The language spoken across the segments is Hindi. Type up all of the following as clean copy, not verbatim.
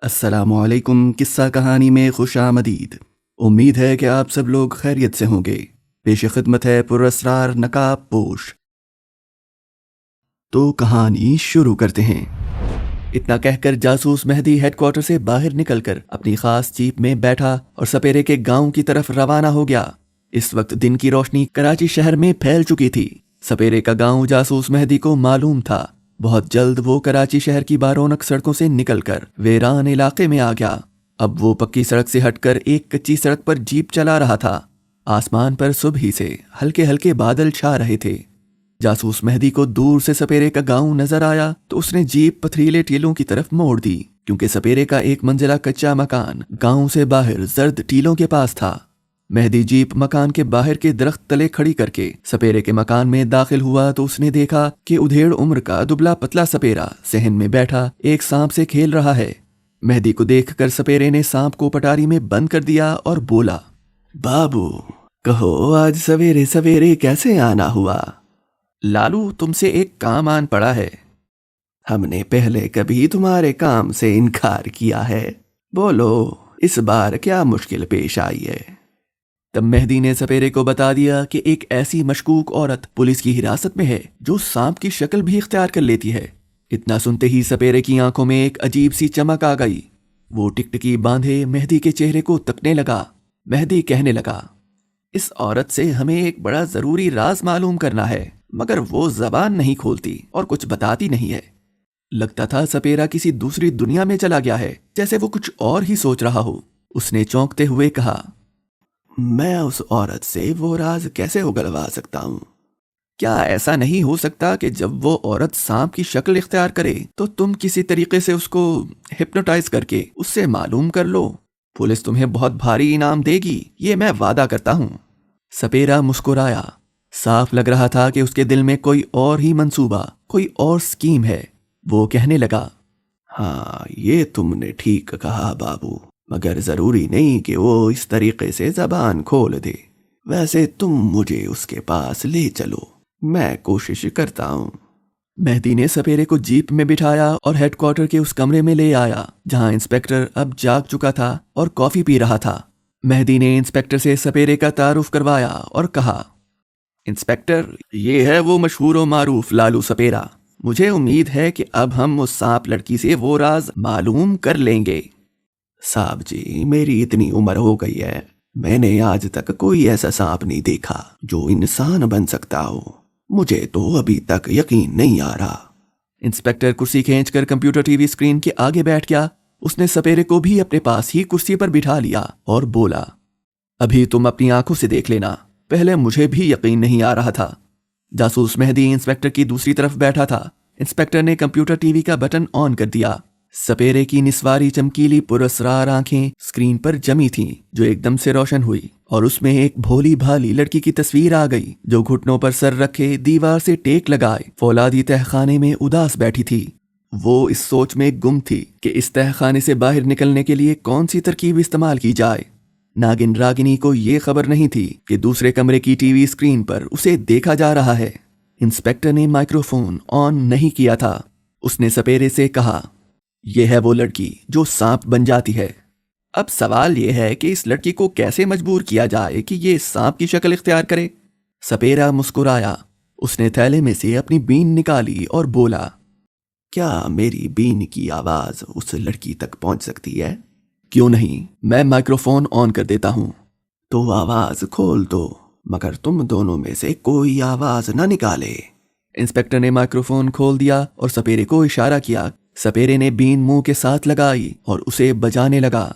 अस्सलामुअलैकुम। किस्सा कहानी में खुशामदीद। उम्मीद है कि आप सब लोग खैरियत से होंगे। पेश खिदमत है पुरअसरार नकाब पोश। तो कहानी शुरू करते हैं। इतना कहकर जासूस मेहदी हेडक्वार्टर से बाहर निकलकर अपनी खास जीप में बैठा और सपेरे के गांव की तरफ रवाना हो गया। इस वक्त दिन की रोशनी कराची शहर में फैल चुकी थी। सपेरे का गांव जासूस मेहदी को मालूम था। बहुत जल्द वो कराची शहर की बारौनक सड़कों से निकलकर वेरान इलाके में आ गया। अब वो पक्की सड़क से हटकर एक कच्ची सड़क पर जीप चला रहा था। आसमान पर सुबह से हल्के हल्के बादल छा रहे थे। जासूस मेहदी को दूर से सपेरे का गांव नजर आया तो उसने जीप पथरीले टीलों की तरफ मोड़ दी, क्योंकि सपेरे का एक मंजिला कच्चा मकान गांव से बाहर जर्द टीलों के पास था। मेहदी जीप मकान के बाहर के दरख्त तले खड़ी करके सपेरे के मकान में दाखिल हुआ तो उसने देखा कि उधेड़ उम्र का दुबला पतला सपेरा सहन में बैठा एक सांप से खेल रहा है। मेहदी को देखकर सपेरे ने सांप को पटारी में बंद कर दिया और बोला, बाबू कहो आज सवेरे सवेरे कैसे आना हुआ? लालू, तुमसे एक काम आन पड़ा है। हमने पहले कभी तुम्हारे काम से इनकार किया है। बोलो इस बार क्या मुश्किल पेश आई है? तब मेहदी ने सपेरे को बता दिया कि एक ऐसी मशकूक औरत पुलिस की हिरासत में है जो सांप की शक्ल भी इख्तियार कर लेती है। इतना सुनते ही सपेरे की आंखों में एक अजीब सी चमक आ गई। वो टिकटिकी बांधे मेहदी के चेहरे को तकने लगा। मेहदी कहने लगा, इस औरत से हमें एक बड़ा जरूरी राज मालूम करना है, मगर वो जबान नहीं खोलती और कुछ बताती नहीं है। लगता था सपेरा किसी दूसरी दुनिया में चला गया है, जैसे वो कुछ और ही सोच रहा हो। उसने चौंकते हुए कहा, मैं उस औरत से वो राज कैसे उगलवा सकता हूँ? क्या ऐसा नहीं हो सकता कि जब वो औरत सांप की शक्ल इख्तियार करे तो तुम किसी तरीके से उसको हिप्नोटाइज करके उससे मालूम कर लो? पुलिस तुम्हें बहुत भारी इनाम देगी, ये मैं वादा करता हूँ। सपेरा मुस्कुराया। साफ लग रहा था कि उसके दिल में कोई और ही मंसूबा, कोई और स्कीम है। वो कहने लगा, हाँ ये तुमने ठीक कहा बाबू, मगर जरूरी नहीं कि वो इस तरीके से जबान खोल दे। वैसे तुम मुझे उसके पास ले चलो, मैं कोशिश करता हूँ। मेहदी ने सपेरे को जीप में बिठाया और हेडक्वार्टर के उस कमरे में ले आया जहां इंस्पेक्टर अब जाग चुका था और कॉफी पी रहा था। मेहदी ने इंस्पेक्टर से सपेरे का तारुफ करवाया और कहा, इंस्पेक्टर, ये है वो मशहूर व मारूफ लालू सपेरा। मुझे उम्मीद है कि अब हम उस सांप लड़की से वो राज मालूम कर लेंगे। साहब जी, मेरी इतनी उम्र हो गई है, मैंने आज तक कोई ऐसा सांप नहीं देखा जो इंसान बन सकता हो। मुझे तो अभी तक यकीन नहीं आ रहा। इंस्पेक्टर कुर्सी खींचकर कंप्यूटर टीवी स्क्रीन के आगे बैठ गया। उसने सपेरे को भी अपने पास ही कुर्सी पर बिठा लिया और बोला, अभी तुम अपनी आंखों से देख लेना। पहले मुझे भी यकीन नहीं आ रहा था। जासूस मेहदी इंस्पेक्टर की दूसरी तरफ बैठा था। इंस्पेक्टर ने कंप्यूटर टीवी का बटन ऑन कर दिया। सपेरे की निस्वारी चमकीली पुरअसरार आंखें स्क्रीन पर जमी थीं, जो एकदम से रोशन हुई और उसमें एक भोली भाली लड़की की तस्वीर आ गई, जो घुटनों पर सर रखे दीवार से टेक लगाए फौलादी तहखाने में उदास बैठी थी। वो इस सोच में गुम थी कि इस तहखाने से बाहर निकलने के लिए कौन सी तरकीब इस्तेमाल की जाए। नागिन रागिनी को ये खबर नहीं थी कि दूसरे कमरे की टीवी स्क्रीन पर उसे देखा जा रहा है। इंस्पेक्टर ने माइक्रोफोन ऑन नहीं किया था। उसने सपेरे से कहा, यह है वो लड़की जो सांप बन जाती है। अब सवाल यह है कि इस लड़की को कैसे मजबूर किया जाए कि ये सांप की शक्ल इख्तियार करे। सपेरा मुस्कुराया। उसने थैले में से अपनी बीन निकाली और बोला, क्या मेरी बीन की आवाज उस लड़की तक पहुंच सकती है? क्यों नहीं, मैं माइक्रोफोन ऑन कर देता हूं। तो आवाज खोल दो, मगर तुम दोनों में से कोई आवाज ना निकाले। इंस्पेक्टर ने माइक्रोफोन खोल दिया और सपेरे को इशारा किया। सपेरे ने बीन मुंह के साथ लगाई और उसे बजाने लगा।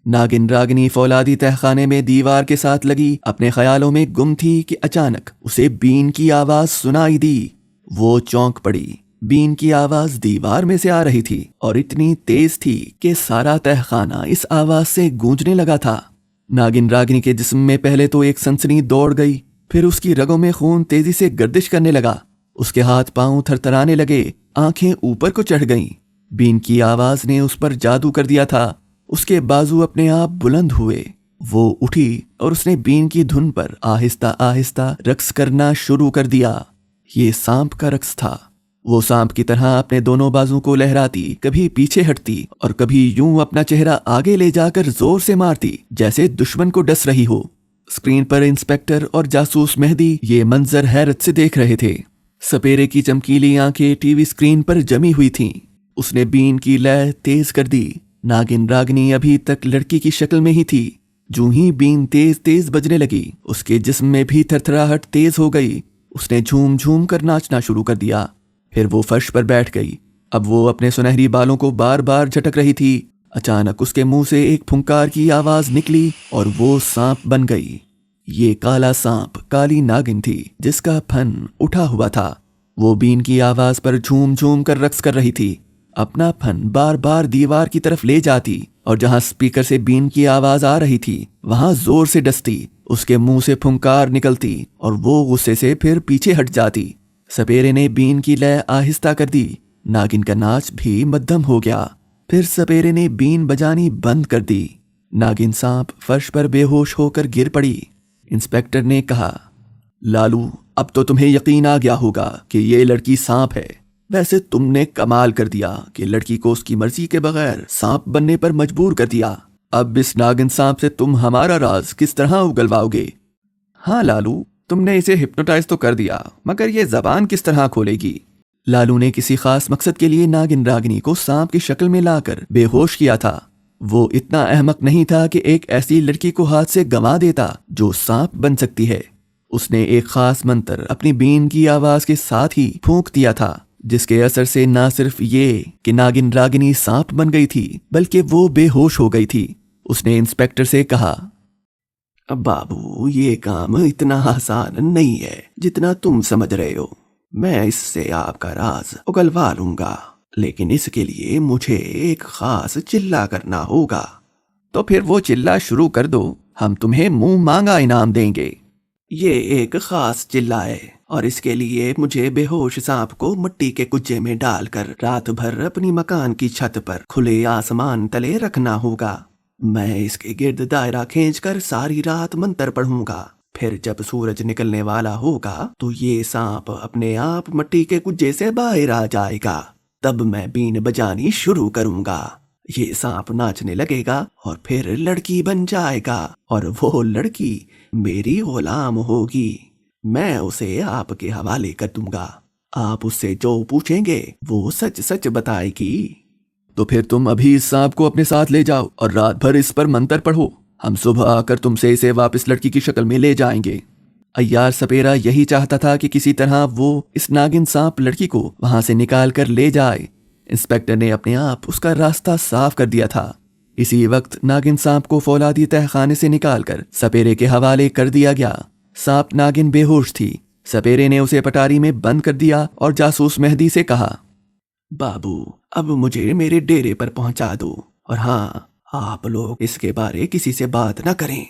नागिन रागिनी फौलादी तहखाने में दीवार के साथ लगी अपने ख्यालों में गुम थी कि अचानक उसे बीन की आवाज सुनाई दी। वो चौंक पड़ी। बीन की आवाज दीवार में से आ रही थी और इतनी तेज थी कि सारा तहखाना इस आवाज से गूंजने लगा था। नागिन रागिनी के जिस्म में पहले तो एक सनसनी दौड़ गई, फिर उसकी रगों में खून तेजी से गर्दिश करने लगा। उसके हाथ पांव थरथराने लगे, आंखें ऊपर को चढ़ गईं। बीन की आवाज ने उस पर जादू कर दिया था। उसके बाजू अपने आप बुलंद हुए। वो उठी और उसने बीन की धुन पर आहिस्ता आहिस्ता रक्स करना शुरू कर दिया। ये सांप का रक्स था। वो सांप की तरह अपने दोनों बाजू को लहराती, कभी पीछे हटती और कभी यूं अपना चेहरा आगे ले जाकर जोर से मारती जैसे दुश्मन को डस रही हो। स्क्रीन पर इंस्पेक्टर और जासूस मेहदी ये मंजर हैरत से देख रहे थे। सपेरे की चमकीली आंखें टीवी स्क्रीन पर जमी हुई थीं। उसने बीन की लय तेज कर दी। नागिन रागिनी अभी तक लड़की की शक्ल में ही थी। जूं ही बीन तेज तेज बजने लगी, उसके जिस्म में भी थरथराहट तेज हो गई। उसने झूम झूम कर नाचना शुरू कर दिया। फिर वो फर्श पर बैठ गई। अब वो अपने सुनहरी बालों को बार बार झटक रही थी। अचानक उसके मुंह से एक फुंकार की आवाज निकली और वो सांप बन गई। ये काला सांप काली नागिन थी जिसका फन उठा हुआ था। वो बीन की आवाज पर झूम झूम कर रक्स कर रही थी। अपना फन बार बार दीवार की तरफ ले जाती और जहां स्पीकर से बीन की आवाज आ रही थी वहां जोर से डसती। उसके मुंह से फुंकार निकलती और वो गुस्से से फिर पीछे हट जाती। सपेरे ने बीन की लय आहिस्ता कर दी। नागिन का नाच भी मध्यम हो गया। फिर सपेरे ने बीन बजानी बंद कर दी। नागिन सांप फर्श पर बेहोश होकर गिर पड़ी। इंस्पेक्टर ने कहा, लालू, अब तो तुम्हें यकीन आ गया होगा कि ये लड़की सांप है। वैसे तुमने कमाल कर दिया कि लड़की को उसकी मर्जी के बगैर सांप बनने पर मजबूर कर दिया। अब इस नागिन सांप से तुम हमारा राज किस तरह उगलवाओगे? हाँ लालू, तुमने इसे हिप्नोटाइज तो कर दिया, मगर ये जबान किस तरह खोलेगी? लालू ने किसी खास मकसद के लिए नागिन रागिनी को सांप की शक्ल में लाकर बेहोश किया था। वो इतना अहमक नहीं था कि एक ऐसी लड़की को हाथ से गंवा देता जो सांप बन सकती है। उसने एक खास मंत्र अपनी बीन की आवाज के साथ ही फूंक दिया था, जिसके असर से न सिर्फ ये कि नागिन रागिनी सांप बन गई थी, बल्कि वो बेहोश हो गई थी। उसने इंस्पेक्टर से कहा, बाबू, ये काम इतना आसान नहीं है जितना तुम समझ रहे हो। मैं इससे आपका राज उगलवा लूंगा, लेकिन इसके लिए मुझे एक खास चिल्ला करना होगा। तो फिर वो चिल्ला शुरू कर दो, हम तुम्हें मुंह मांगा इनाम देंगे। ये एक खास चिल्ला है और इसके लिए मुझे बेहोश सांप को मिट्टी के कुज्जे में डालकर रात भर अपनी मकान की छत पर खुले आसमान तले रखना होगा। मैं इसके गिर्द दायरा खींचकर सारी रात मंत्र पढ़ूंगा। फिर जब सूरज निकलने वाला होगा तो ये सांप अपने आप मिट्टी के कुज्जे से बाहर आ जाएगा। तब मैं बीन बजानी शुरू करूंगा। ये सांप नाचने लगेगा और फिर लड़की बन जाएगा और वो लड़की मेरी गुलाम होगी। मैं उसे आपके हवाले कर दूंगा। आप उससे जो पूछेंगे वो सच सच बताएगी। तो फिर तुम अभी इस सांप को अपने साथ ले जाओ और रात भर इस पर मंत्र पढ़ो। हम सुबह आकर तुमसे इसे वापस लड़की की शक्ल में ले जाएंगे। अय्यार सपेरा यही चाहता था कि किसी तरह वो इस नागिन सांप लड़की को वहां से निकाल कर ले जाए। इंस्पेक्टर ने अपने आप उसका रास्ता साफ कर दिया था। इसी वक्त नागिन सांप को फौलादी तहखाने से निकालकर सपेरे के हवाले कर दिया गया। सांप नागिन बेहोश थी। सपेरे ने उसे पटारी में बंद कर दिया और जासूस मेहदी से कहा, बाबू, अब मुझे मेरे डेरे पर पहुंचा दो और हाँ, आप लोग इसके बारे किसी से बात ना करें।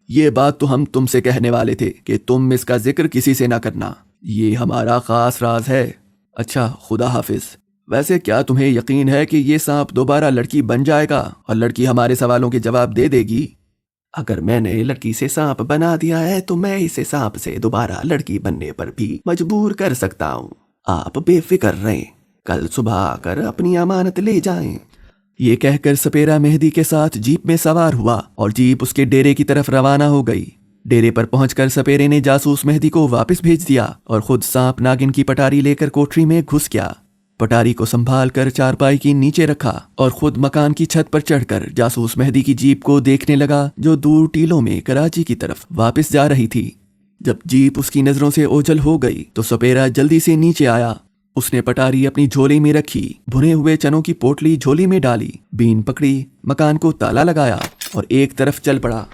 ये बात तो हम तुमसे कहने वाले थे कि तुम इसका जिक्र किसी से ना करना। ये हमारा खास राज है। अच्छा, खुदा हाफिज। वैसे क्या तुम्हें यकीन है कि ये सांप दोबारा लड़की बन जाएगा और लड़की हमारे सवालों के जवाब दे देगी? अगर मैंने लड़की से सांप बना दिया है तो मैं इसे सांप से दोबारा लड़की बनने पर भी मजबूर कर सकता हूँ। आप बेफिक्र रहें, कल सुबह आकर अपनी अमानत ले जाएं। ये कहकर सपेरा मेहदी के साथ जीप में सवार हुआ और जीप उसके डेरे की तरफ रवाना हो गई। डेरे पर पहुंचकर सपेरे ने जासूस मेहदी को वापस भेज दिया और खुद सांप नागिन की पटारी लेकर कोठरी में घुस गया। पटारी को संभाल कर चारपाई की नीचे रखा और खुद मकान की छत पर चढ़कर जासूस मेहदी की जीप को देखने लगा, जो दूर टीलों में कराची की तरफ वापस जा रही थी। जब जीप उसकी नजरों से ओझल हो गई तो सपेरा जल्दी से नीचे आया। उसने पटारी अपनी झोली में रखी, भुने हुए चनों की पोटली झोली में डाली, बीन पकड़ी, मकान को ताला लगाया और एक तरफ चल पड़ा।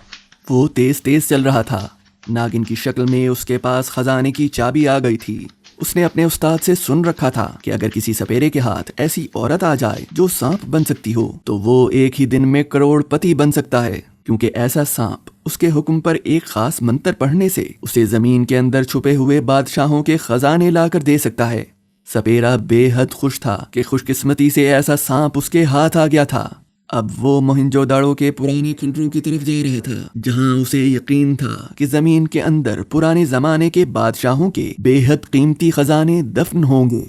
वो तेज तेज चल रहा था। नागिन की शक्ल में उसके पास खजाने की चाबी आ गई थी। उसने अपने उस्ताद से सुन रखा था कि अगर किसी सपेरे के हाथ ऐसी औरत आ जाए जो सांप बन सकती हो तो वो एक ही दिन में करोड़पति बन सकता है, क्योंकि ऐसा सांप उसके हुक्म पर एक खास मंत्र पढ़ने से उसे जमीन के अंदर छुपे हुए बादशाहों के खजाने लाकर दे सकता है। सपेरा बेहद खुश था कि खुशकिस्मती से ऐसा सांप उसके हाथ आ गया था। अब वो मोहनजोदाड़ो के पुराने खंडरों की तरफ जा रहा था, जहां उसे यकीन था कि जमीन के अंदर पुराने जमाने के बादशाहों के बेहद कीमती खजाने दफन होंगे।